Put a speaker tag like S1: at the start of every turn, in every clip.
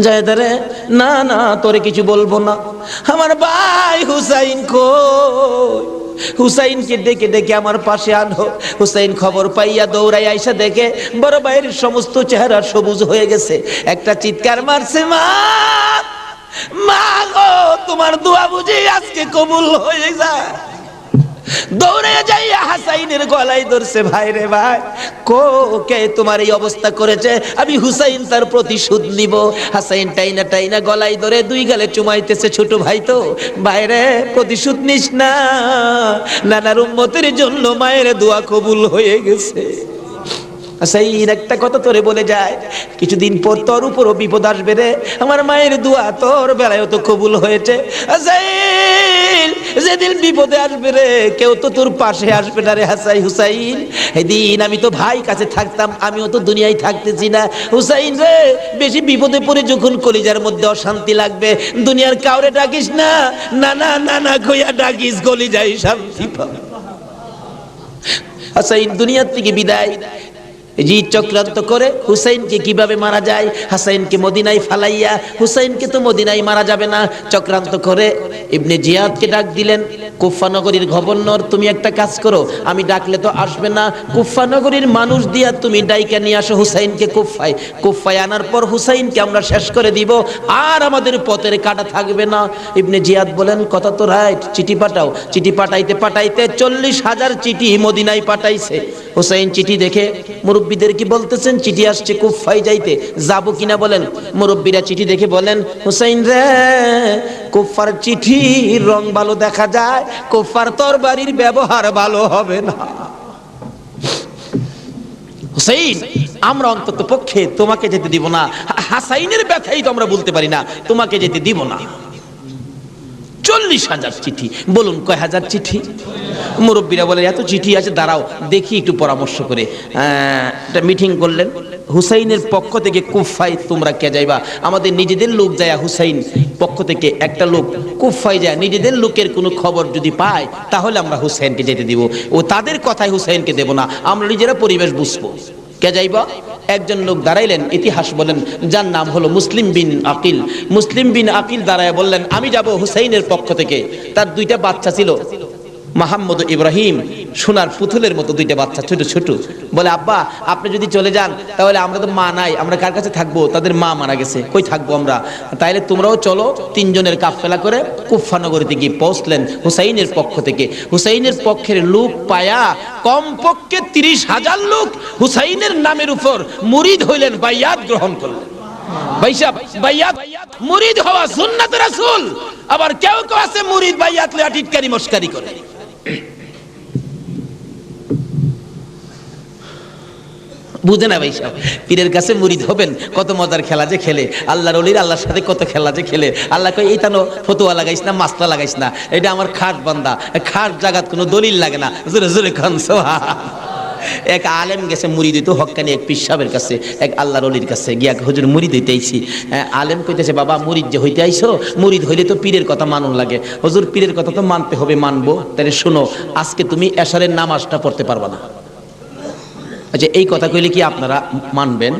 S1: জায়দারে, না না তোরে কিছু বলবো না, আমার ভাই হুসাইন কই? হুসাইনকে ডেকে ডেকে আমার পাশে আনো। হুসাইন খবর পাইয়া দৌড়াই আইসা দেখে বড় ভাইয়ের সমস্ত চেহারা সবুজ হয়ে গেছে। একটা চিৎকার মারছে, মা মা গো, তোমার দোয়া বুঝি আজকে কবুল হয়ে যায়। দৌড়ে যাইয়া হাসাইনের গলায় ধরছে, ভাই রে ভাই, কে তোমার এই অবস্থা করেছে? আমি হুসাইন তার প্রতিশোধ নিব। হাসাইন টাইনা টাইনা গলায় ধরে দুই গালে চুমাইতেছে, ছোট ভাই তো, বাইরে প্রতিশোধ নিস না, নানার উম্মতের জন্য মায়ের দোয়া কবুল হয়ে গেছে। হাসাইন একটা কথা তোরে বলে যায়, কিছুদিন পর তোর উপরও বিপদ আসবে রে, আমার মায়ের দোয়া তোর বেলায়ও তো কবুল হয়েছে। হাসাইন, যেদিন বিপদে আসবে রে, কেউ তো তোর পাশে আসবে না রে হাসাই হুসাইন। এদিন আমি তো ভাই কাছে থাকতাম, আমিও তো দুনিয়ায় থাকতেছি না। হুসাইন রে, বেশি বিপদে পড়ে যখন কলিজার মধ্যে অশান্তি লাগবে, দুনিয়ার কাউরে ডাকিস না, নানা নানা কইয়া ডাকিস, কলিজায় শান্তি পাবে। হাসাইন দুনিয়ার থেকে বিদায়। জি চক্রান্ত করে হুসাইনকে কিভাবে মারা যায়, হাসাইনকে মদিনায় ফালাইয়া, হুসাইনকে তো মদিনায় মারা যাবে না, চক্রান্ত করে ইবনে জিয়াদকে ডাক দিলেন। কুফা নগরীর গভর্নর, তুমি একটা কাজ করো, আমি ডাকলে তো আসবে না, কুফা নগরীর মানুষ দিয়া তুমি ডাইকা নিয়ে আসো হুসাইনকে কুফায়। কুফায় আনার পর হুসাইনকে আমরা শেষ করে দিব, আর আমাদের পথের কাটা থাকবে না। ইবনে জিয়াদ বলেন, কথা তো রাইট, চিঠি পাঠাও। চিঠি পাঠাইতে পাঠাইতে 40,000 চিঠি মদিনায় পাঠাইছে। হুসাইন চিঠি দেখে মুরব্বীদের কি বলতেছেন, চিঠি আসছে কুফায় যাইতে, যাবো কিনা বলেন। মুরব্বীরা চিঠি দেখে বলেন, হুসাইন রে, কুফার চিঠির রং ভালো দেখা যায়, কুফার তরবারির ব্যবহার ভালো হবে না। হুসাইন, আমরা অন্তত পক্ষে তোমাকে যেতে দিব না, হাসাইনের ব্যথাই তো আমরা বলতে পারি না, তোমাকে যেতে দিব না। 40,000 চিঠি, বলুন কয় হাজার চিঠি? মুরব্বীরা বলে, এত চিঠি আছে, দাঁড়াও দেখি একটু পরামর্শ করে। একটা মিটিং করলেন, হুসাইনের পক্ষ থেকে কুফায় তোমরা কে যাইবা? আমাদের নিজেদের লোক যায়, হুসাইন পক্ষ থেকে একটা লোক কুফায় যায়, নিজেদের লোকের কোনো খবর যদি পায় তাহলে আমরা হুসাইনকে যেতে দিব, ও তাদের কথায় হুসাইনকে দেব না, আমরা নিজেরা পরিবেশ বুঝবো। কে যাইবা? একজন লোক দাঁড়াইলেন, ইতিহাস বলেন, যার নাম হলো মুসলিম বিন আকিল। মুসলিম বিন আকিল দাঁড়ায় বললেন, আমি যাব হুসাইনের পক্ষ থেকে। তার দুইটা বাচ্চা ছিল, মোহাম্মদ ইব্রাহিম, সোনার পুতুলের মতো দুইটা বাচ্চা, ছোট ছোট। বলে, আব্বা আপনি যদি চলে যান তাহলে আমরা তো মা নাই, আমরা কার কাছে থাকবো? তাদের মা মারা গেছে, কই থাকবো আমরা? তাইলে তোমরাও চলো। 3 জনের কাফেলা করে কুফা নগরীতে গিয়ে পৌঁছলেন হুসাইনের পক্ষ থেকে। হুসাইনের পক্ষের লোক পায়া কমপক্ষে 30,000 লোক হুসাইনের নামের উপর মুরিদ হইলেন, বাইয়াত গ্রহণ করলেন। বাইয়াত মুরিদ হওয়া সুন্নাত রাসূল। আবার কেউ কেউ আছে মুরিদ বাইয়াত লয়া টিটকারি মস্কারি করে। বুঝে না ভাই সাহেব, পীরের কাছে মুরিদ হবেন, কত মজার খেলা যে খেলে, আল্লাহর ওলির আল্লাহর সাথে কত খেলা যে খেলে। আল্লাহ কই, এই তানো ফতোয়া লাগাইস না, মাসলা লাগাইস না, এটা আমার খাট বান্দা, খাট জাগাত কোনো দলিল লাগে না। জোরে জোরে খান সুবহান। এক আলেম গেছে মুরিদ হইতো, হক্কানি এক পীর সাহেবের কাছে, এক আল্লাহর ওলির কাছে গিয়া, হুজুর মুরিদ হইতে আইছি। আলেম কইতেছে, বাবা মুরিদ যে হইতে আইছো, মুরিদ হইলে তো পীরের কথা মানুন লাগে। হুজুর পীরের কথা তো মানতে হবে, মানবো, তাহলে শোনো, আজকে তুমি এশারের নামাজটা পড়তে পারবা না। আচ্ছা, এই কথা কইলে কি আপনারা মানবেন?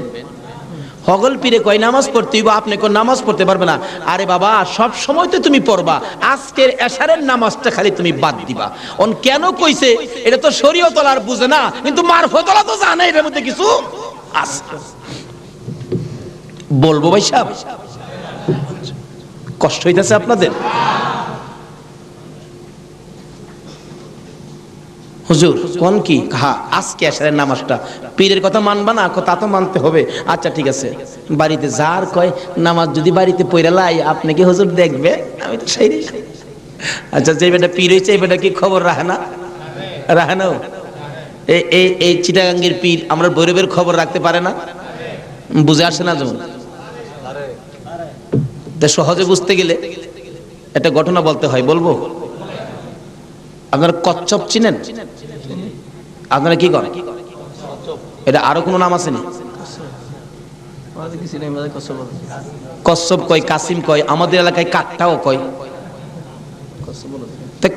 S1: হগল পীরে কয় নামাজ পড়তে হইব, আপনি কোন নামাজ পড়তে পারবে না। আরে বাবা, সব সময় তো তুমি পড়বা, আজকের এশারের নামাজটা খালি তুমি বাদ দিবা। অন কেন কইছে? এটা তো শরীয়ত আর বুঝে না, কিন্তু মারফতলা তো জানে এর মধ্যে কিছু আছে। বলবো ভাই সাহেব, কষ্ট হইতাছে আপনাদের? হুজুর কোন কি? হ্যাঁ, আজকে এশারের নামাজটা পীরের কথা মানবা না? তা তো মানতে হবে। আচ্ছা ঠিক আছে, বাড়িতে যার কয় নামাজ যদি বাড়িতে পড়ে লাই, আপনি কি হুজুর দেখবে? আমি তো সেই। আচ্ছা, যে বেটা পীর হয়েছে, এই বেটা কি খবর রাখে না? রাখে না? এই চিটাগাঙ্গের পীর আমরা ভৈরবের খবর রাখতে পারে না? বুঝে আসে না যেমন। তা সহজে বুঝতে গেলে একটা ঘটনা বলতে হয়, বলবো? আপনারা কচ্ছপ চিনেন? আপনারা কি করেন? এটা আরো কোনো নাম আছে নি? কচ্ছপ কয়, কাসিম কয়, আমাদের এলাকায় কাটটাও কয়।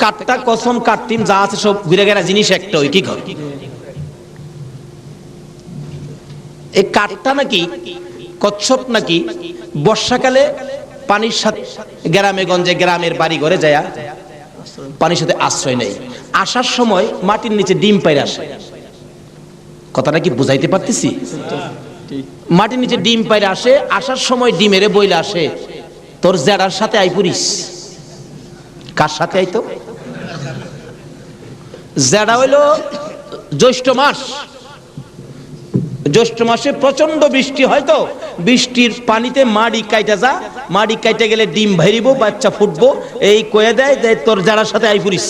S1: কাটটা, কসম, কাটতিম যা আছে সব ঘুরে গেরা জিনিস একটা, ওই কি করে? এই কাটটা নাকি, কচ্ছপ নাকি বর্ষাকালে পানির সাথে গ্রামে গঞ্জে গ্রামের বাড়ি ঘরে যায় পানির সাথে আশ্রয় নেই, আসার সময় মাটির নিচে ডিম পাইরে আসে। কথাটা কি বুঝাইতে পারতেছি? মাটির নিচে ডিম পাইরে আসে, আসার সময় ডিমেরে বইলে আসে তোর জেডার সাথে আইপুরিস। কার সাথে আইতো? জেডা হইল জ্যৈষ্ঠ মাস, জ্যৈষ্ঠ মাসে প্রচন্ড বৃষ্টি হয়, তো বৃষ্টির পানিতে মাড়ি কাইটা যা, মাড়ি কাইটা গেলে ডিম ভাইরিব, বাচ্চা ফুটবো, এই কয়ে দেয় যে তোর জেডার সাথে আইপুরিস।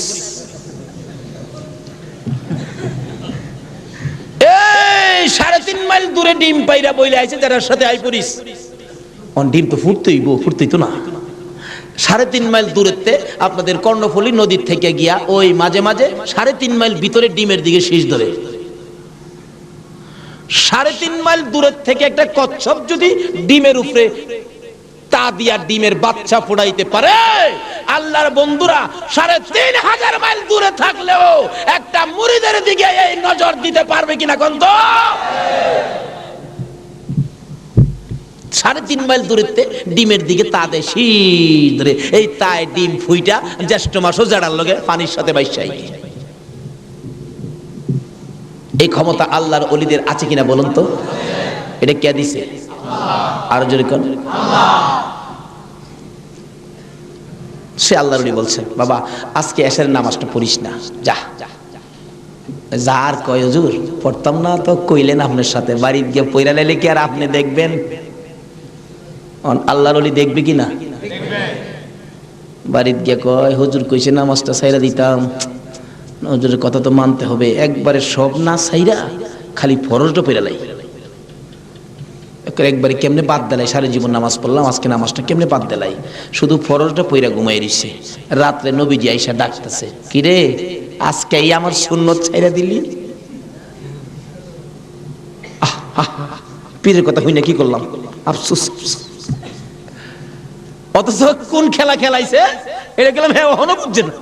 S1: এই 3.5 মাইল দূরে ডিম পাইরা বইলে আইছে জেডার সাথে আইপুরিস। ডিম তো ফুটতেই তো না। 3.5 মাইল দূরেতে আপনাদের কর্ণফুলী নদীর থেকে গিয়া ওই মাঝে মাঝে 3.5 মাইল ভিতরে ডিমের দিকে শীষ ধরে। 3.5 মাইল দূরের থেকে একটা কচ্ছপ যদি ডিমের উপরে তা দিয়া ডিমের বাচ্চা ফোড়াইতে পারে, আল্লাহর বন্ধুরা 3,500 মাইল দূরে থাকলেও একটা মুরিদের দিকে এই নজর দিতে পারবে কিনা কোন তো? 3.5 মাইল দূরেতে ডিমের দিকে তা দেয় শীত ধরে, এই তাই ডিম ফুইটা জ্যৈষ্ঠ মাসও জাড়ার লগে পানির সাথে বাইশাই। এই ক্ষমতা আল্লাহর ওলিদের আছে কিনা বলুন তো? এটা কে দিছে? আর জোরে কোন? সে আল্লাহর ওলি বলছেন, বাবা আজকে এশারের নামাজটা পড়িস না, যা। যার কয় হুজুর পড়তাম না তো কইলেন আপনার সাথে, বাড়িতে গিয়ে পয়রা লাইলে কি আর আপনি দেখবেন? আল্লাহর ওলি দেখবে কি না? বাড়িতে গিয়ে কয় হুজুর কইছে নামাজটা ছাইরা দিতাম, হুজুরের কথা তো মানতে হবে, একবারে সব না ছাইরা খালি ফরজটা পয়রা লাই, একবারে কেমনে বাদ দিলাই, সারা জীবন নামাজ পড়লাম, আজকে নামাজটা কেমনে বাদ দিলাই, শুধু ফরজটা পয়রা ঘুমাই রইছে। রাত্রে নবীজি আইসা ডাকতেছে, কিরে আজকে এই আমার সুন্নত ছাইরা দিলি? পীরের কথা হই না কি করলাম, আফসোস। অথচ কোন খেলা খেলাইছে এটা গেলাম, হ্যাঁ এখনো বুঝছে না।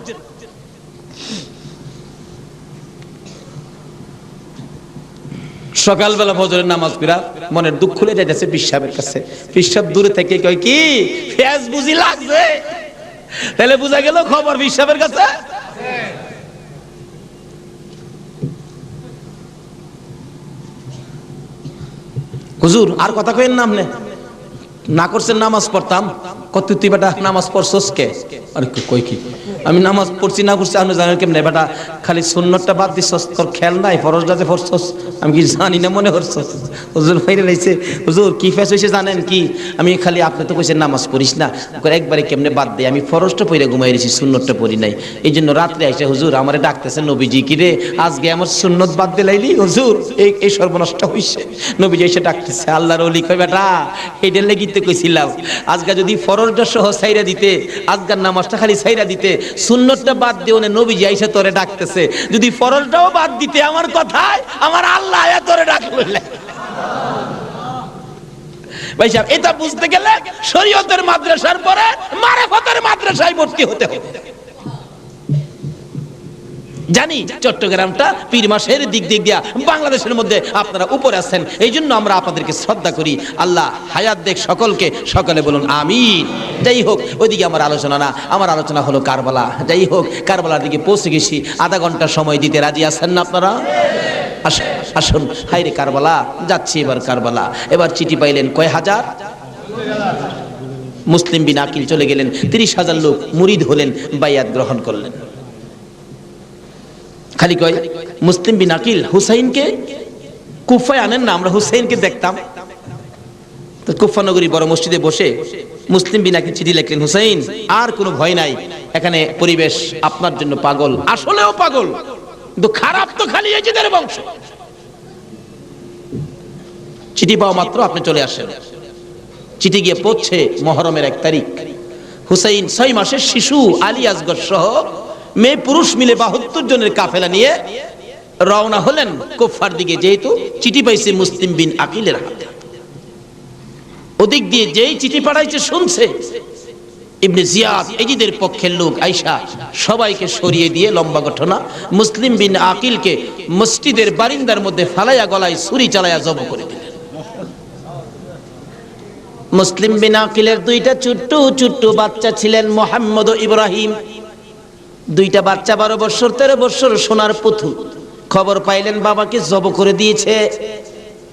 S1: সকালবেলা ফজরের নামাজ পড়া মনের দুঃখ খুলে যাইতেছে পিসাবের কাছে। পিসাব দূরে থেকে কয় কি ফেজ বুঝি লাগছে, তাহলে বুঝা গেল খবর পিসাবের কাছে। হুজুর আর কথা কইেন না, আপনি না করছেন নামাজ পড়তাম, কত তুই বেটা নামাজ পড়ছস কে? আরে কই কি আমি নামাজ পড়ছি না করছি আপনি জানেন কেমনে? বেটা খালি সুন্নতটা বাদ দিছস, তোর খেয়াল নাই ফরজটা যে পড়ছস আমি কি জানি না মনে করছস? হুজুর ফাইরে লাইছে, হুজুর কি ফেস হইছে জানেন কি? আমি খালি আপনি তো কইছেন নামাজ পড়িস না, একবারে কেমনে বাদ দেই, আমি ফরজটা পড়ে ঘুমাই রইছি, সুন্নতটা পড়ি নাই। এই জন্য রাত্রে আইসা হুজুর আমারে ডাকতেছেন, নবীজি কি রে আজকে আমার সুন্নত বাদ দিলাইলি? হুজুর এই সর্বনষ্ট হইছে। নবীজি এসে ডাকতেছে, আল্লাহর ওলি কয় বেটা এইটার লেগিতে কইছিলাম আজকে যদি ফরজটা সহ ছাইরা দিতে, আজকের নামাজটা খালি ছাইরা দিতে, সুন্নতটা বাদ দিও না, নবীজি আইসা তোরে ডাকতেছে, যদি ফরজটাও বাদ দিতে আমার কথায় আমার আল্লাহ আয়া তোরে ডাকলো। ভাই সাহেব এটা বুঝতে গেলে শরীয়তের মাদ্রাসার পরে মারিফতের মাদ্রাসায় ভর্তি হতে হবে। জানি চট্টগ্রামটা পীর মাসের দিক দিয়া বাংলাদেশের মধ্যে আপনারা উপরে আছেন, এই জন্য আমরা আপনাদেরকে শ্রদ্ধা করি। আল্লাহ হায়াত দেখ সকলকে, সকলে বলুন আমিন। যাই হোক ওইদিকে আমার আলোচনা না, আমার আলোচনা হলো কারবালা। যাই হোক কারবালার দিকে পৌঁছে গেছি, আধা ঘন্টা সময় দিতে রাজি আছেন না আপনারা? আসুন হাইরে কারবালা যাচ্ছি, এবার কারবালা। এবার চিঠি পাইলেন কয় হাজার? মুসলিম বিন আকিল চলে গেলেন, 30,000 লোক মুরিদ হলেন, বাইয়াত গ্রহণ করলেন। খালি কয় মুসলিম বিন আকিল হুসাইনকে কুফায় আনেন না, আমরা হুসাইনকে দেখতাম। তো কুফা নগরী বড় মসজিদে বসে মুসলিম বিন আকিল চিঠি লিখলেন, হুসাইন আর কোনো ভয় নাই, এখানে পরিবেশ আপনার জন্য পাগল, আসলেও পাগল, কিন্তু খারাপ তো খালি এজিদের বংশ। চিঠি পাওয়া মাত্র আপনি চলে আসেন। চিঠি গিয়ে পৌঁছে মহরমের 1 তারিখ। হুসাইন 6 মাসের শিশু আলী আসগর সহ মেয়ে পুরুষ মিলে 72 জনের কাফেলা নিয়ে রওনা হলেন কুফার দিকে, যেহেতু চিঠি পাইছে মুসলিম বিন আকিলের হাতে। ওদিক দিয়ে যেই চিঠি পাঠাইছে শুনছে ইবনে জিয়াদ এজিদের পক্ষের লোক আইসা সবাইকে সরিয়ে দিয়ে, লম্বা ঘটনা, মুসলিম বিন আকিলকে মসজিদের বারিন্দার মধ্যে ফালাইয়া গলায় ছুরি চালাইয়া জব করে দিলেন। মুসলিম বিন আকিলের দুইটা ছোট্ট ছোট্ট বাচ্চা ছিলেন, মুহাম্মদ ও ইব্রাহিম। দুইটা বাচ্চা 12 বছর 13 বছর, সোনার পুতুল। খবর পাইলেন বাবাকে জব করে দিয়েছে,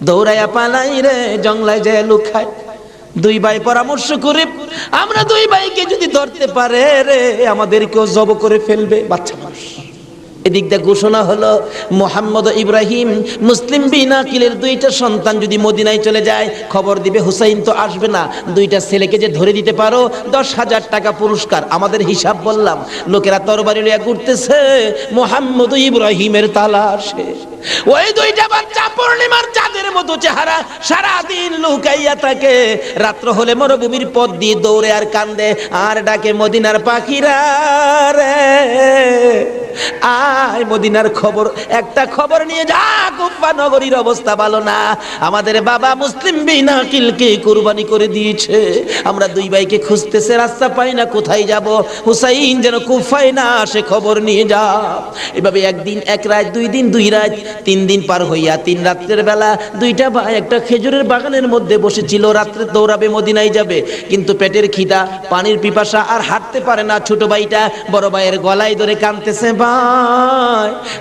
S1: দৌড়াইয়া পালাই রে, জঙ্গলায় যায় লুকায়। দুই ভাই পরামর্শ করে, আমরা দুই ভাইকে যদি ধরতে পারে রে, আমাদেরকেও জব করে ফেলবে, বাচ্চা মানুষ। এদিক দিয়ে ঘোষণা হলো, মুহাম্মদ ও ইব্রাহিম মুসলিম বিন আকিলের দুইটা সন্তান যদি মদিনায় চলে যায়, খবর দিবে হুসাইন তো আসবে না, দুইটা ছেলেকে যে ধরে দিতে পারো 10,000 টাকা পুরস্কার। আমাদের হিসাব বললাম, লোকেরা তরবারি লইয়া ঘুরতেছে মুহাম্মদ ও ইব্রাহিমের তালাশে। ওই দুইটা বাচ্চা পূর্ণিমার চাঁদের মতো চেহারা, সারাদিন লুকাইয়া থাকে, রাত্র হলে মরুভূমির পথ দিয়ে দৌড়ে আর কান্দে আর ডাকে, মদিনার পাখিরা রে আয়, মদিনার খবর, একটা খবর নিয়ে যা, কুফা নগরীর অবস্থা ভালো না, আমাদের বাবা মুসলিম বিন আকিলকে কুরবানি করে দিয়েছে, আমরা দুই ভাইকে খুঁজতেছে, রাস্তা পাই না, কোথায় যাব, হুসাইন যেন কুফায় না আসে, খবর নিয়ে যা। এভাবে একদিন এক রাত, 2 দিন 2 রাত, 3 দিন পার হইয়া 3 রাত্রের বেলা দুইটা ভাই একটা খেজুরের বাগানের মধ্যে বসেছিল, রাত্রে দৌড়াবে মদিনায় যাবে, কিন্তু পেটের খিদা, পানির পিপাসা, আর হাঁটতে পারে না। ছোট ভাইটা বড় ভাইয়ের গলায় ধরে কাঁদতেছে, ভাই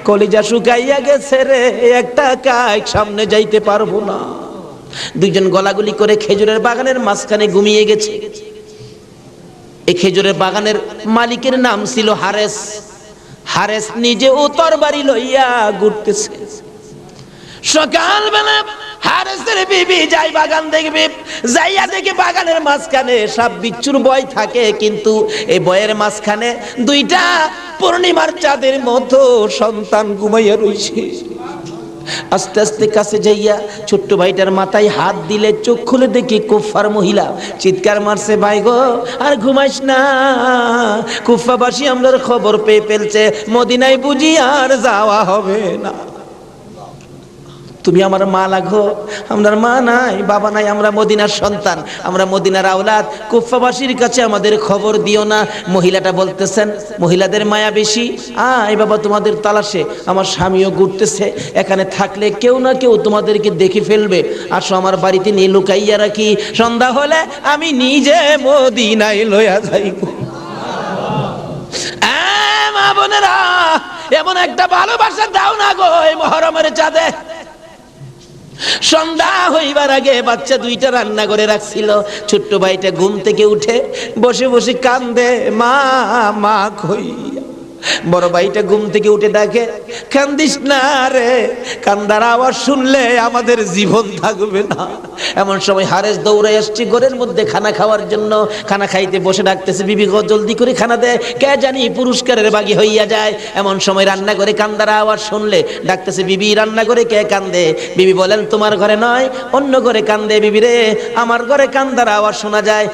S1: কলিজা শুকাইয়া গেছে রে, একটা কাজ সামনে যাইতে পারবো না। দুইজন গলাগুলি করে খেজুরের বাগানের মাঝখানে ঘুমিয়ে গেছে। এই খেজুরের বাগানের মালিকের নাম ছিল হারেস। হারেস নিজে ও তরবারি লইয়া ঘুরতেছে। সকালবেলা হারেসের বিবি যাই বাগান দেখবে, যাইয়া দেখে বাগানের মাঝখানে সাপ বিচ্ছুর ভয় থাকে, কিন্তু এই ভয়ের মাঝখানে দুইটা পূর্ণিমার চাঁদের মতো সন্তান ঘুমাইয়া রইছে। আস্তে আস্তে কাছে যাইয়া ছোট্ট ভাইটার মাথায় হাত দিলে, চোখ খুলে দেখি কুফার মহিলা, চিৎকার মারছে, ভাই গো আর ঘুমাইস না, কুফাবাসী আমরার খবর পেয়ে ফেলছে, মদিনায় বুঝি আর যাওয়া হবে না, তুমি আমার মা লাগো, আমার মা নাই, বাবা নাই, আমরা মদিনার সন্তান, আমরা মদিনার আওলাদ, কুফাবাসীর কাছে আমাদের খবর দিও না। মহিলাটা বলতেছেন, মহিলাদের মায়া বেশি, আয় বাবা তোমাদের তালাশে, আমার স্বামীও ঘুরতেছে, এখানে থাকলে কেউ না কেউ তোমাদেরকে দেখে ফেলবে, আসো আমার বাড়িতে নিয়ে লুকাইয়া রাখি, সন্ধ্যা হলে আমি নিজে মদিনায় লইয়া যাইব। মা বোনেরা, এমন একটা ভালোবাসা দাও না গো এই মুহররমের চাঁদে। সন্ধ্যা হইবার আগে বাচ্চা দুইটা রান্না করে রাখছিল। ছোট্ট ভাইটা ঘুম থেকে উঠে বসে বসে কান্দে, মা মা কই। বড় ভাইটা ঘুম থেকে উঠে দেখে, কান্দিস না রে, কান্দার আওয়াজ শুনলে আমাদের জীবন থাকবে না। এমন সময় হারেস দৌড়ে আসছে ঘরের মধ্যে খানা খাওয়ার জন্য, খানা খাইতে বসে ডাকতেছে, বিবি গো জলদি করে খানা দে, কে জানি পুরস্কারের বাগি হইয়া যায়। এমন সময় রান্না করে কান্দার আওয়াজ শুনলে ডাকতেছে, বিবি রান্না করে কে কান্দে? বিবি বলেন, তোমার ঘরে নয়, অন্য ঘরে কান্দে। বিবি রে, আমার ঘরে কান্দার আওয়াজ শোনা যায়।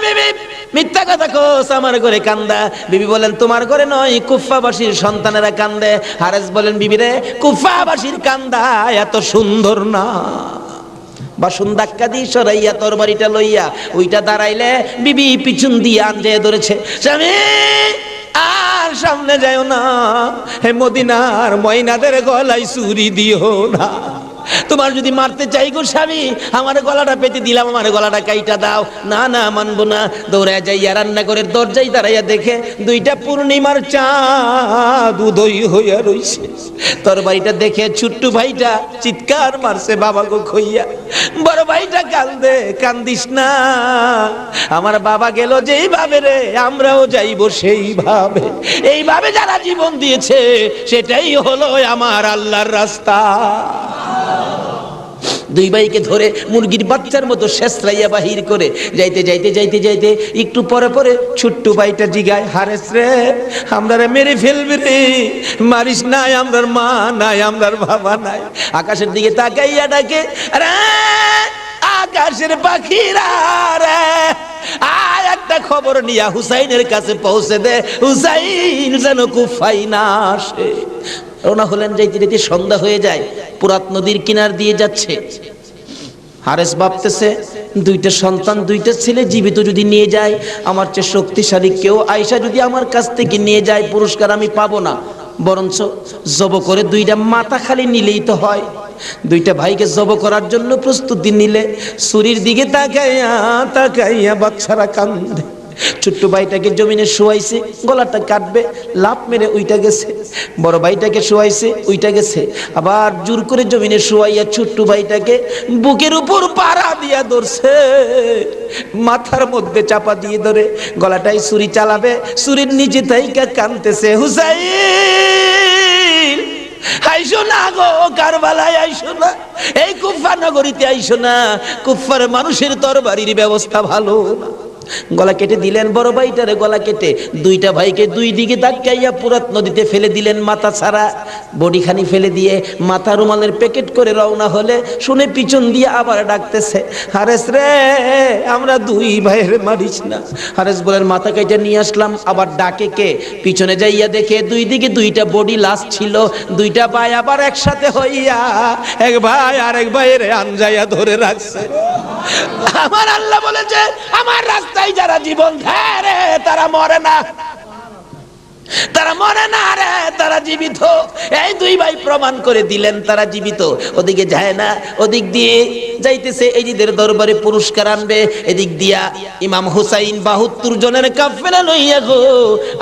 S1: বিবি মিথ্যা কথা কোস, আমার ঘরে কান্দা। বিবি বলেন, তোমার ঘরে নয়, কুফাবাসীর সন্তানেরা কান্দে। হারেস বলেন, বিবি রে, কুফাবাসীর কান্দা এত সুন্দর না। বাসন ধাক্কা দিয়ে সরাইয়া তরবারিটা লইয়া ওইটা দাঁড়াইলে বিবি পিছন দিয়ে আনজে ধরেছে, স্বামী আর সামনে যাও না, হে মদিনার ময়নাদের গলায় চুরি দিও না। তোমার যদি মারতে চাই গো স্বামী, আমার গলাটা পেতে দিলাম, আমার গলাটা কাইটা দাও। না না, মানবো না। দৌড়ায় যাইয়া রান্না করে দরজায় দাঁড়াইয়া দেখে দুইটা পূর্ণিমার চাঁদ উদয় হইয়া রইছে। তরবারিটা দেখে ছোট্ট ভাইটা চিৎকার মারছে, বাবা গো খইয়া। বড় ভাইটা কান্দে, কান্দিস না, আমার বাবা গেল যেইভাবে রে, আমরাও যাইব সেইভাবে। এইভাবে যারা জীবন দিয়েছে সেটাই হলো আমার আল্লাহর রাস্তা। দুই ভাইকে ধরে মুরগির বাচ্চার মতো শেষরাইয়া বাহির করে যাইতে যাইতে যাইতে যাইতে একটু পরে পরে ছোট্ট ভাইটা জিগায়, হারেস রে, আমরা মেরে ফেলবে রে, মারিস নাই, আমরার মা নাই, আমরার বাবা নাই। আকাশের দিকে তাকাইয়া ডাকে, রে আকাশের পাখিরা রে, আর একটা খবর নিয়া হুসাইনের কাছে পৌঁছে দে, হুসাইন যেন কুফায় না আসে। রওনা হলেন, যাইতে যাইতে সন্ধ্যা হয়ে যায়, পুরাত নদীর কিনার দিয়ে যাচ্ছে। হারেস ভাবতেছে, দুইটা সন্তান, দুইটা ছেলে জীবিত যদি নিয়ে যায়, আমার চেয়ে শক্তিশালী কেউ আয়সা যদি আমার কাছ থেকে নিয়ে যায়, পুরস্কার আমি পাবো না, বরঞ্চ জব করে দুইটা মাথা খালি নিলেই তো হয়। দুইটা ভাইকে জব করার জন্য প্রস্তুতি নিলে ছুরির দিকে তাকাইয়া তাকাইয়া বাচ্চারা কান্দে। ছোট্ট ভাইটাকে জমিনে শোয়াইছে, গলাটা কাটবে, লাফ মেরে উইটা গেছে। বড় ভাইটাকে শোয়াইছে, উইটা গেছে। আবার জোর করে জমিনে শোয়াইয়া ছোট্ট ভাইটাকে বুকের উপর পাড়া দিয়া ধরছে, মাথার মধ্যে চাপা দিয়ে ধরে গলাটাই ছুরি চালাবে, ছুরির নিচে তাইকা কাঁদতেছে, হুসাইন আইসো না গো, কারবালায় আইসো না, এই কুফা নগরীতে আইসো না, কুফার মানুষের তরবারির ব্যবস্থা ভালো না। গলা কেটে দিলেন বড় ভাইটারে, গলা কেটে দুইটা ভাইকে দুই দিকে ধাক্কাইয়া পুরাত নদীতে ফেলে দিলেন, মাথা ছাড়া বডিখানি ফেলে দিয়ে মাথা রুমালের প্যাকেট করে রওনা হলে শুনে পিছন দিয়ে আবার ডাকতেছে, হারেস রে আমরা দুই ভাইয়ের মারিস না। হারেস বলেন মাথা কেটে নিয়ে আসলাম। আবার ডাকে কে? পিছনে যাইয়া দেখে দুই দিকে দুইটা বডি লাশ ছিল, দুইটা ভাই আবার একসাথে হইয়া এক ভাই আর এক ভাইয়ের আনজাইয়া ধরে রাখছে। আমার আল্লাহ বলেছে আমার রাস্তায় যারা জীবন দেয় রে তারা মরে না, তারা মরে না রে, তারা জীবিত। এই দুই ভাই প্রমাণ করে দিলেন তারা জীবিত। ওদিকে যায় না, ওদিক দিয়ে যাইতেছে এজিদের দরবারে পুরস্কার আনবে, এদিক দিয়া ইমাম হুসাইন 72 জনের কাফেলা লইয়া গো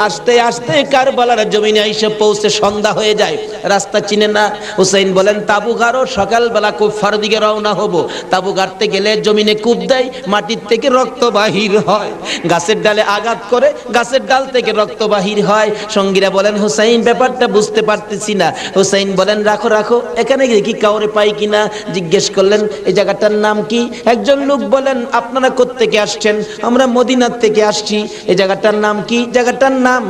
S1: আস্তে আস্তে কারবালার জমিনে এসে পৌঁছে সন্ধ্যা হয়ে যায়, রাস্তা চিনে না। হুসাইন বলেন তাবু গাড়ো, সকালবেলা কুফার দিকে রওনা হব। তাবু গাড়তে গেলে জমিনে কূপ দেয়, মাটির থেকে রক্ত বাহির হয়, গাছের ডালে আঘাত করে গাছের ডাল থেকে রক্ত বাহির হয়। সঙ্গীরা বলেন হুসাইন ব্যাপারটা বুঝতে পারতেছি না। হুসাইন বলেন রাখো রাখো, এখানে কি কাউরে পাই কিনা জিজ্ঞেস করলেন এই জায়গাটার নাম কি? একজন লোক বলেন আপনারা কোত্থেকে আসছেন? আমরা মদিনার থেকে আসছি। এই জায়গাটার নাম কি? জায়গাটার নাম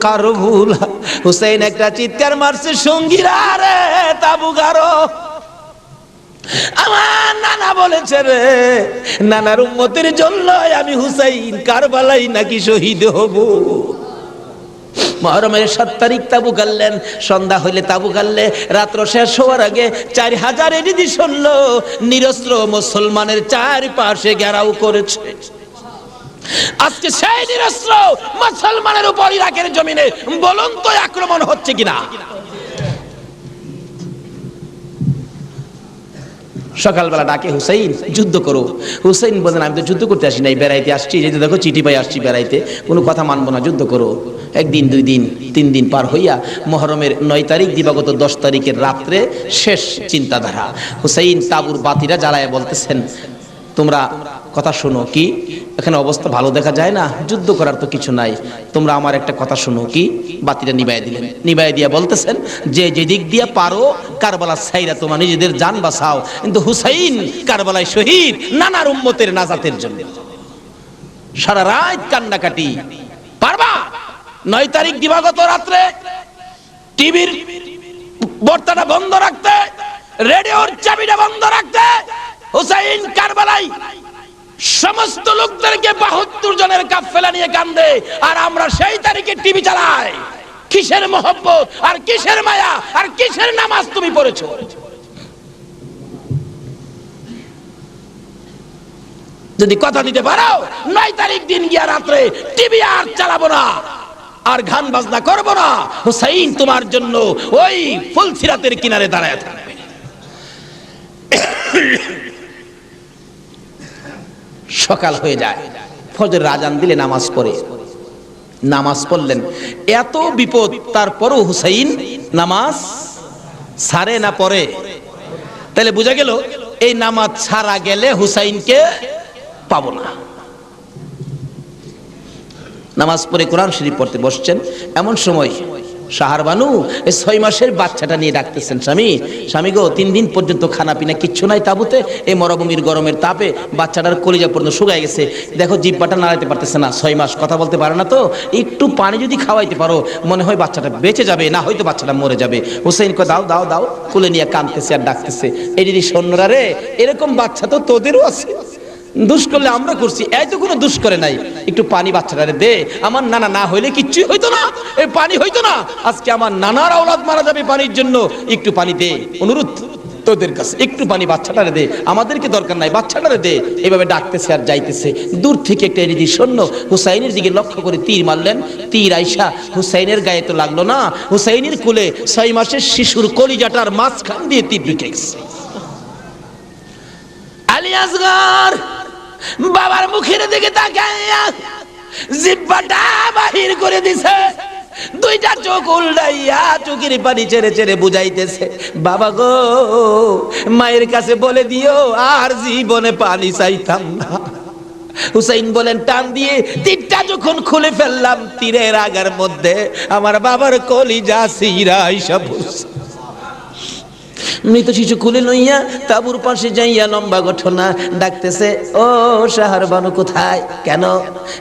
S1: কারবুলা। হুসাইন একটা চিৎকার মারছে, সঙ্গীরা রে তাবু গাড়ো। আমার নানা বলেছে রে, নানার উম্মতের জন্য আমি হুসাইন কারবালাই নাকি শহীদ হব। মুহররমের 7 তারিখ তাবু গাড়লেন, সন্ধ্যা হইলে তাবু গাড়লে রাত্র শেষ হওয়ার আগে 4000 এডিশন নিরস্ত্র মুসলমানের চারপাশে ঘেরাও করেছে। আজকে সেই নিরস্ত্র মুসলমানের উপর ইরাকের জমিনে বলুন তো আক্রমণ হচ্ছে কিনা? সকালবেলা ডাকে হুসাইন যুদ্ধ করো। হুসাইন বলেন আমি তো যুদ্ধ করতে আসি নাই, বেড়াইতে আসছি। যেতে দেখো চিঠি পাই আসছি বেড়াইতে, কোনো কথা মানবো না, যুদ্ধ করো। একদিন 2 দিন 3 দিন পার হইয়া মুহররমের 9 তারিখ দিবাগত 10 তারিখের রাত্রে শেষ চিন্তাধারা। হুসাইন তাবুর বাতিরা জ্বালায় বলতেছেন তোমরা কথা শোনো। কি এখানে অবস্থা ভালো দেখা যায় না, যুদ্ধ করার তো কিছু নাই, তোমরা আমার একটা কথা শোনো। কি? বাতিটা নিবাই দিলেন। নিবাই দিয়া বলতেছেন যে যেদিক দিয়া পারো কারবালা ছাইরা তোমার নিজেদের জান বাঁচাও, কিন্তু হুসাইন কারবালায় শহীদ নানার উম্মতের নাজাতের জন্য। সারা রাত কান্নাকাটি। পারবা? 9 তারিখ দিবাগত রাত্রে টিভির বার্তাটা বন্ধ রাখতে, রেডিওর চাবিটা বন্ধ রাখতে। হুসাইন কারবালায় সমস্ত লোকদেরকে 72 জনের কাফেলা নিয়ে কান্দে, আর আমরা সেই তারিখে টিভি চালাই। কিসের মহব্বত আর কিসের মায়া আর কিসের নামাজ তুমি পড়েছো? যদি কথা দিতে পারো 9 তারিখ দিন গিয়া রাত্রে টিভি আর চালাবো না, আর গান বাজনা করবো না, হুসাইন তোমার জন্য ওই ফুলসিরাতের কিনারে দাঁড়ায় থাকবে। সকাল হয়ে যায়, ফজর আজান দিলে নামাজ পড়ে, নামাজ পড়লেন। এত বিপদ তারপরও হুসাইন নামাজ ছাড়ে না পড়ে। তাহলে বোঝা গেল এই নামাজ ছাড়া গেলে হুসাইনকে পাবো না। নামাজ পড়ে কোরআন শরীফ পড়তে বসছেন, এমন সময় শাহার বানু এই 6 মাসের বাচ্চাটা নিয়ে ডাকতেছেন, স্বামী স্বামী গো 3 দিন পর্যন্ত খানা পিনা কিচ্ছু নাই তাবুতে, এই মরুভূমির গরমের তাপে বাচ্চাটার কলিজা পর্যন্ত শুকায় গেছে, দেখো জিহ্বাটা নাড়াইতে পারতেছে না, 6 মাস কথা বলতে পারে না, তো একটু পানি যদি খাওয়াইতে পারো মনে হয় বাচ্চাটা বেঁচে যাবে, না হয়তো বাচ্চাটা মরে যাবে। হুসাইন কয় দাও দাও দাও, কোলে নিয়ে কাঁদতেছে আর ডাকতেছে, এই যদি সৈন্যরা রে এরকম বাচ্চা তো তোদেরও আছে, দুষ করলে আমরা করছি, এই তো কোনো দুষ করে নাই, একটু পানি বাচ্চাটারে দে, আমার নানা না হইলে কিচ্ছুই হইতো না, এই পানি হইতো না, আজকে আমার নানার আওলাদ মারা যাবে পানির জন্য, একটু পানি দে, অনুরোধ তোদের কাছে একটু পানি বাচ্চাটারে দে, আমাদেরকে দরকার নাই, বাচ্চাটারে দে। এইভাবে ডাকতেছে আর যাইতেছে। দূর থেকে একটা এরিদি সৈন্য হুসাইনের দিকে লক্ষ্য করে তীর মারলেন, তীর আইসা হুসাইনের গায়ে তো লাগলো না, হুসাইনের কোলে 6 মাসের শিশুর কলিজাটার মাঝখান দিয়ে তীর ঢুকে গেছে। আসগর বাবার মুখের দিকে তাকাইয়া জিহ্বাটা বাহির করে দিছে, দুইটা চোখ উল্টাইয়া চোখের পানি ছেড়ে ছেড়ে বুঝাইতেছে, বাবা গো মায়ের কাছে বলে দিও আর জীবনে পানি চাইতাম না। হুসাইন বলেন, টান দিয়ে তীরটা যখন খুলে ফেললাম, তীরের আগার মধ্যে আমার বাবার কলিজা চিরা আইসা পড়ছে। মৃত শিশু খুলে লইয়া তাবুর পাশে যাইয়া লম্বা ঘটনা ডাকতেছে, ও শাহর বানু কোথায়? কেন?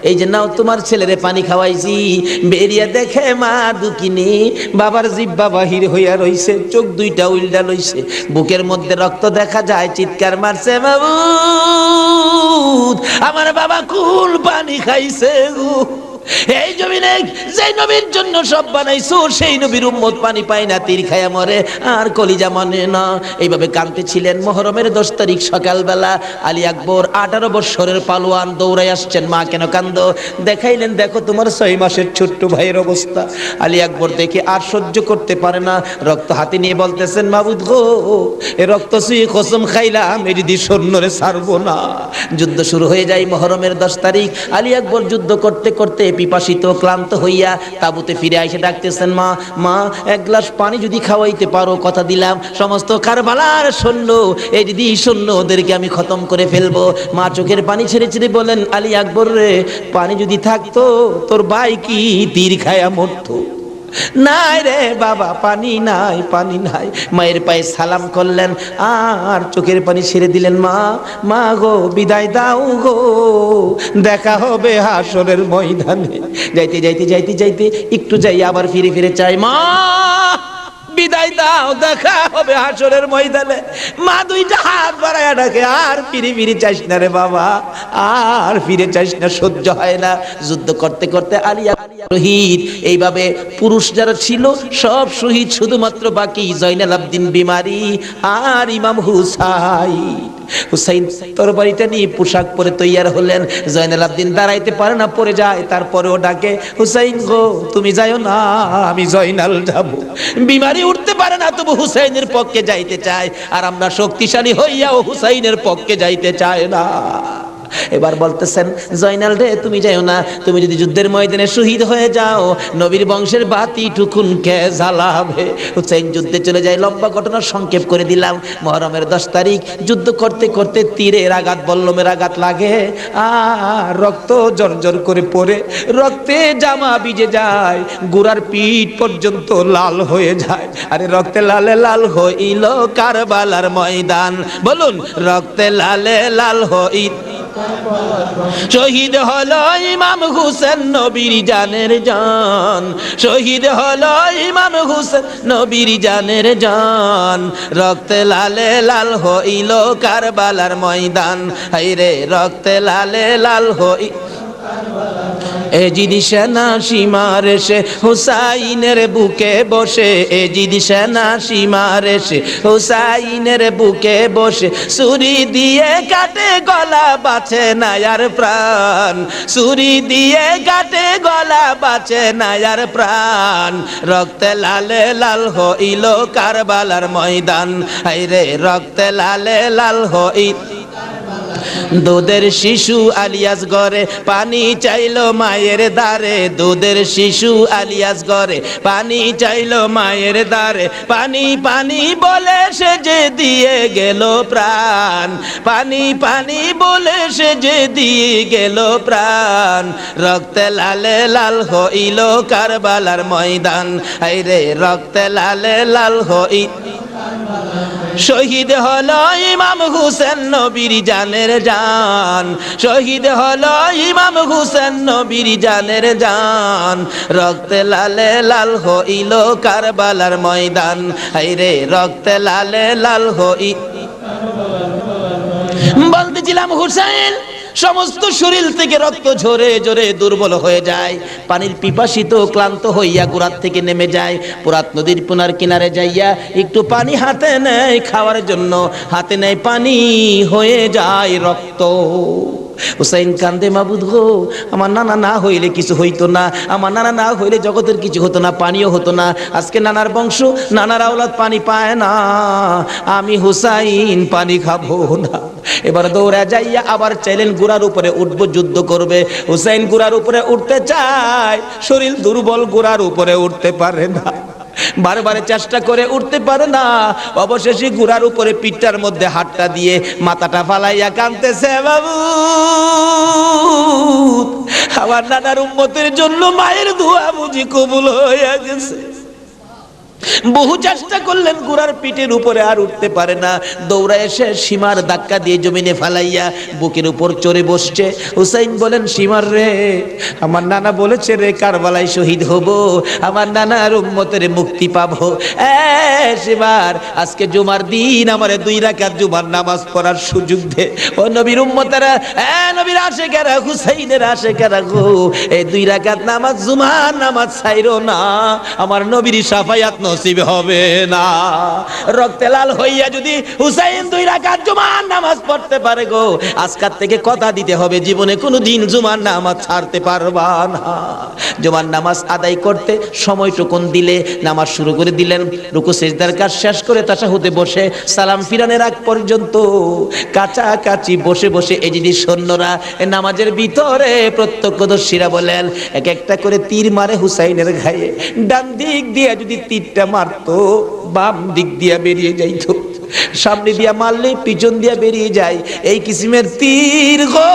S1: এই যে নাও তোমার ছেলেরে পানি খাওয়াইছি। বেরিয়া দেখে মা দুকিনি বাবার জিহ্বা বাহির হইয়া রইছে, চোখ দুইটা উল্টা লইছে, বুকের মধ্যে রক্ত দেখা যায়, চিৎকার মারছে, মাবুদ আমার বাবা কুল পানি খাইছে। এই জমিনে যে নবীর জন্য সব বানাইছো সেই নবীর উম্মত পানি পায় না, তীর খায়া মরে আর কলিজা মানে না। এইভাবে কাঁদতেছিলেন। মুহররমের 10 তারিখ সকালবেলা আলী আকবর 18 বছরের পালোয়ান দৌড়াই আসছেন। মা কেন কান্দো? দেখাইলেন, দেখো তোমার 6 মাসের ছোট্ট ভাইয়ের অবস্থা। আলী আকবর দেখে আর সহ্য করতে পারে না, রক্ত হাতে নিয়ে বলতেছেন, মাবুদ গো এ রক্ত ছুঁয়ে কসম খাইলাম এটি দিয়ে সৈন্যরে ছাড়বো না। যুদ্ধ শুরু হয়ে যায় মুহররমের 10 তারিখ। আলী আকবর যুদ্ধ করতে করতে পিপাসিত ক্লান্ত হইয়া তাবুতে ফিরে এসে ডাকতেছেন, মা মা এক গ্লাস পানি যদি খাওয়াইতে পারো, কথা দিলাম সমস্ত কারবালার সৈন্য এই দিদি সৈন্য ওদেরকে আমি খতম করে ফেলবো। মা চোখের পানি ছেড়ে ছেড়ে বলেন, আলী আকবর রে, পানি যদি থাকতো তোর ভাই কি তীর খায়া মরতো? নাই রে বাবা, পানি নাই, পানি নাই। মায়ের পায়ে সালাম করলেন আর চোখের পানি ছেড়ে দিলেন। মা মা গো বিদায় দাও গো, দেখা হবে হাসরের ময়দানে। যাইতে যাইতে যাইতে যাইতে একটু যাই আবার ফিরে ফিরে চাই, মা বিদায় দাও, দেখা হবে হাসরের ময়দানে। মা দুইটা হাত বাড়ায়া ডাকে, আর ফিরে ফিরে চাইস না রে বাবা, আর ফিরে চাইস না, সহ্য হয় না। যুদ্ধ করতে করতে আলিয়া শহীদ। এইভাবে পুরুষ যারা ছিল সব শহীদ, শুধুমাত্র বাকি জয়নাল আবদিন বিমারি আর ইমাম হুসাইন। হুসাইন তরবারিটা নিয়ে পোশাক পরে তৈয়ার হলেন। জয়নাল আবদিন দাঁড়াইতে পারে না, পড়ে যায়, তারপরেও ডাকে, হুসাইন গো তুমি যাইও না, আমি জয়নাল যাব। বিমারি উঠতে পারে না, তবু হুসাইনের পক্ষে যাইতে চায়। আর আমরা শক্তিশালী হইয়াও হুসাইনের পক্ষে যাইতে চায় না। এবার বলতেছেন, জয়নাল রে তুমি যাইও না, তুমি যদি যুদ্ধের ময়দানে শহীদ হয়ে যাও নবীর বংশের বাতি টুকুন কে জ্বালাবে। হুসাইন যুদ্ধে চলে যায়। লম্বা ঘটনা সংক্ষেপ করে দিলাম। মুহররমের 10 তারিখ যুদ্ধ করতে করতে তীরের আঘাত বল্লমের আঘাত লাগে আর রক্ত জর্জর করে পড়ে, রক্তে জামা ভিজে যায়, গোড়ার পিঠ পর্যন্ত লাল হয়ে যায়। আরে রক্তে লালে লাল হইল কারবালার ময়দান, বলুন রক্তে লালে লাল হইল। শহীদ হলো ইমাম হুসেন নবীর জানের জান, শহীদ হলো ইমাম হুসেন নবীর জানের জান, রক্তে লালে লাল হইল কারবালার ময়দান। হায়রে রক্তে লালে লাল হই এজিদ সেনা সীমার এসে হুসাইনের বুকে বসে, এজিদ সেনা সীমার এসে হুসাইনের বুকে বসে, ছুরি দিয়ে কাটে গলা বাঁচে না আর প্রাণ, ছুরি দিয়ে কাটে গলা বাঁচে না আর প্রাণ, রক্তে লালে লাল হইল কারবালার ময়দান। হায়রে রক্তে লালে লাল হইল। দুধের শিশু আলিয়াস ঘরে পানি চাইলো মায়ের দ্বারে, দুধের শিশু আলিয়াস ঘরে পানি চাইলো মায়ের দ্বারে, পানি পানি বলে সে যে দিয়ে গেল প্রাণ, পানি পানি বলে সে যে দিয়ে গেল প্রাণ, রক্তে লালে লাল হইল কারবালার ময়দান। হায়রে রক্তে লালে লাল হইল। শহীদ হলো ইমাম হুসেন নবীর জানের জান, শহীদ হলো ইমাম হুসেন নবীর জানের জান, রক্তে লালে লাল হইল কারবালার ময়দান। হায়রে রক্তে লালে লাল হইল। বলতেছিলাম হুসেন সমস্ত শরীর থেকে রক্ত ঝরে ঝরে দুর্বল হয়ে যায়, পানির পিপাসিত ক্লান্ত হইয়া গোড়ার থেকে নেমে যায়, পুরাত নদীর পুনার কিনারে যাইয়া একটু পানি হাতে নেয় খাওয়ার জন্য, হাতে নেয় পানি হয়ে যায় রক্ত। হুসাইন কান্দে, মাবুদ গো আমার নানা না হইলে কিছু হইতো না, আমার নানা না হইলে জগতের কিছু হতো না, পানিও হতো না। আজকে নানার বংশ নানার আওলাদ পানি পায় না, আমি হুসাইন পানি খাবো না। এবার দৌড়া যাইয়া আবার চাইলেন ঘোড়ার উপরে উঠবো, যুদ্ধ করবে। হুসাইন ঘোড়ার উপরে উঠতে চায়, শরীর দুর্বল, ঘোড়ার উপরে উঠতে পারে না, বারবার চেষ্টা করে উঠতে পারে না। অবশেষে ঘোড়ার উপরে পিঠটার মধ্যে হাতটা দিয়ে মাথাটা ফালাইয়া কাঁদতেছে, বাবু আমার নানার উম্মতের জন্য মায়ের দোয়া বুঝি কবুল হয়ে গেছে। বহু চেষ্টা করলেন, ঘোড়ার পিঠের উপরে আর উঠতে পারে না। দৌড়া এসে সীমার ধাক্কা দিয়ে জমিনে ফালাইয়া বুকের উপর চড়ে বসছে। হুসাইন বলেন, সীমার রে, আমার নানা বলেছে রে কারবালায় শহীদ হব, আমার নানার উম্মতের মুক্তি পাবো। সীমার, আজকে জুমার দিন আমারে 2 রাকাত জুমার নামাজ পড়ার সুযোগ দে। ও নবীর উম্মতেরা, নবীর আশিকেরা, হুসাইনের আশিকেরা গো, এই 2 রাকাত নামাজ জুমার নামাজ ছাইরো না, আমার নবীর শাফায়াত নসিব হবে না। রক্তে লাল হইয়া যদি হুসাইন 2 রাকাত জুমার নামাজ পড়তে পারে গো, আজকাল থেকে কথা দিতে হবে জীবনে কোনো দিন জুমার নামাজ ছাড়তে পারবা না। জুমার নামাজ আদায় করতে সময়টুকুন দিলে নামাজ শুরু করে দিলেন। রুকু সিজদার কাজ শেষ করে তাশাহুদে বসে সালাম ফিরানোর আগ পর্যন্ত কাছাকাছি বসে বসে এই যদি সৈন্যরা নামাজের ভিতরে প্রত্যক্ষদর্শীরা বলেন এক একটা করে তীর মারে হুসাইনের গায়ে। ডান দিক দিয়ে যদি তীরটা মারতো, বাম দিক দিয়া বেরিয়ে যাইতো, সামনে দিয়া মারলে পিছন দিয়া বেরিয়ে যায়। এই কিসিমের তীর গো,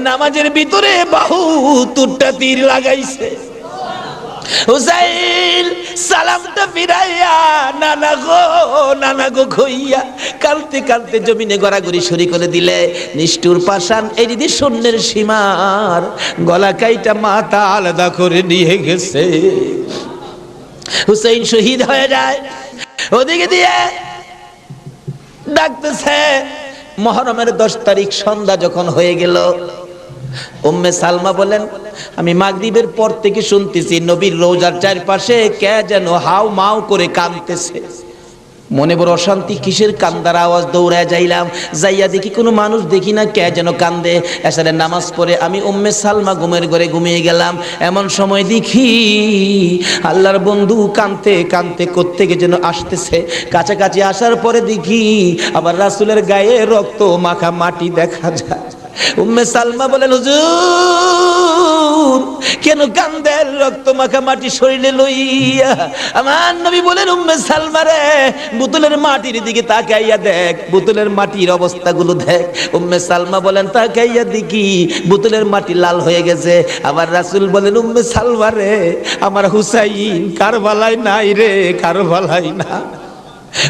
S1: নামাজের ভিতরে 72টা তীর লাগাইছে। হুসাইন সালামটা ফিরাইয়া নানা গো কইয়া কালতে কালতে জমিনে গড়াগড়ি শুরু করে দিলে। নিষ্ঠুর পাষাণ এই দিদি সৈন্যের সীমার গলা কাইটা মাথা আলাদা করে নিয়ে গেছে। হুসাইন শহীদ হয়ে যায়। ওদিকে দিয়ে ডাকতেছে। মুহররমের 10 তারিখ সন্ধ্যা যখন হয়ে গেল, উম্মে সালমা বলেন, আমি মাগরিবের পর থেকে শুনতেছি নবীর রওজার চারপাশে কে যেন হাউ মাউ করে কাঁদতেছে। মনে বড় অশান্তি, কিসের কান্দার আওয়াজ। দৌড়ায় যাইলাম, যাইয়া দেখি কোনো মানুষ দেখি না, কে যেন কান্দে। এসারের নামাজ পড়ে আমি উম্মে সালমা ঘুমের ঘরে ঘুমিয়ে গেলাম। এমন সময় দেখি আল্লাহর বন্ধু কাঁদতে কাঁদতে কোত্থেকে যেন আসতেছে। কাছাকাছি আসার পরে দেখি আবার রাসূলের গায়ে রক্ত মাখা মাটি দেখা যায়। উম্মে সালমা বলেন, হুজুর কেন কান্দেন রক্ত মাখা মাটি শরীরে লইয়া? আমার নবী বলেন, উম্মে সালমা রে, বোতলের মাটির দিকে তাকাইয়া দেখ, বোতলের মাটির অবস্থাগুলো দেখ। উম্মে সালমা বলেন, তাকাইয়া দেখি বোতলের মাটি লাল হয়ে গেছে। আবার রাসূল বলেন, উম্মে সালমা রে, আমার হুসাইন কারবালায় নাই রে, কারবালায় না।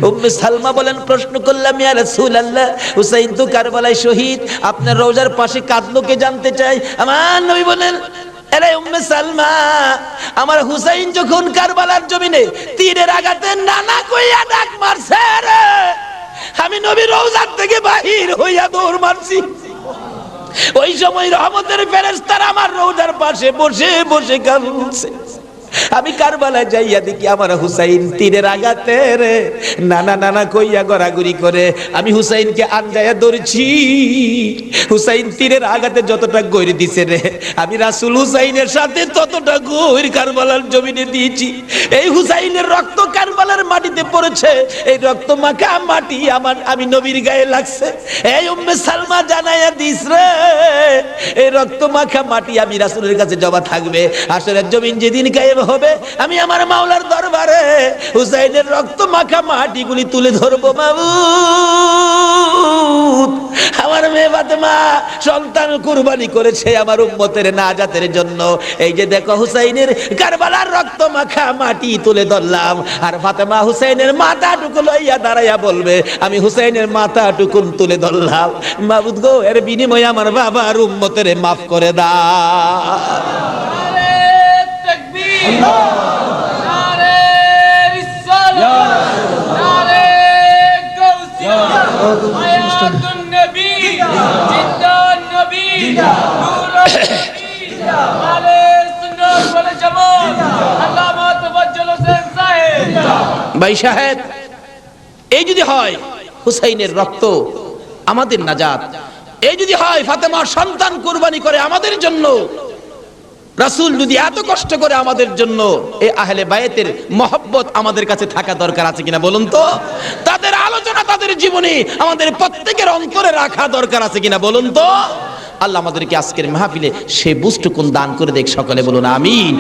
S1: উম্মে সালমা বলেন, প্রশ্ন করলাম, ইয়া রাসূলুল্লাহ, হুসাইন তো কারবালায় শহীদ, আপনার রওজার পাশে কাঁদলো কে জানতে চাই। আমার নবী বলেন, আরে উম্মে সালমা, আমার হুসাইন যখন কারবালার জমিনে তীরের আঘাতে নানা কইয়া ডাক মারছে রে, আমি নবী রওজার থেকে বাহির হইয়া দৌড় মারছি। ওই সময় রহমতের ফেরেশতারা আমার রওজার পাশে বসে বসে কাঁদছে। আমি কারবালায় যাইয়া দেখি আমার হুসাইন তীরের আঘাতে রে নানা নানা কইয়া গড়াগড়ি করে। আমি হুসাইনকে আনজায়া ধরছি। হুসাইন তীরের আঘাতে যতটা গইর দিছে রে, আমি রাসূল হুসাইনের সাথে ততটা গইর কারবালার জমিনে দিয়েছি। এই হুসাইনের রক্ত কারবালার মাটিতে পড়েছে, এই রক্ত মাখা মাটি আমি নবীর গায়ে লাগছে। এই উম্মে সালমা জানাইয়া দিস রে, এই রক্ত মাখা মাটি আমি রাসূলের কাছে জমা থাকবে। আসরের জমিন যেদিন গায়েব হবে, আমি আমার মাওলার দরবারে হুসাইনের রক্ত মাখা মাটিগুলি তুলে ধরবো। মাবুদ, আমার মেয়ে ফাতেমা সন্তান কুরবানি করেছে আমার উম্মতের নাজাতের জন্য। এই যে দেখো হুসাইনের কারবালার রক্ত মাখা মাটি তুলে ধরলাম। আর ফাতেমা হুসাইনের মাথাটুকু লইয়া দাঁড়াইয়া বলবে, আমি হুসাইনের মাথাটুকু তুলে ধরলাম। মাবুদ গো, এর বিনিময়ে আমার বাবার উম্মতের মাফ করে দাও। ভাই সাহেব, এই যদি হয় হুসাইনের রক্ত আমাদের নাজাত, এই যদি হয় ফাতেমার সন্তান কুরবানি করে আমাদের জন্য, রাসূল যদি এত কষ্ট করে আমাদের জন্য এই আহলে বায়াতের মহব্বত আমাদের কাছে থাকা দরকার আছে কিনা বলুন তো? তাদের আলোচনা তাদের জীবনে আমাদের প্রত্যেকের অন্তরে রাখা দরকার আছে কিনা বলুন তো? আল্লাহ আমাদেরকে আজকের মাহফিলে সেই বুঝটুকুন দান করে দেখ, সকলে বলুন আমিন।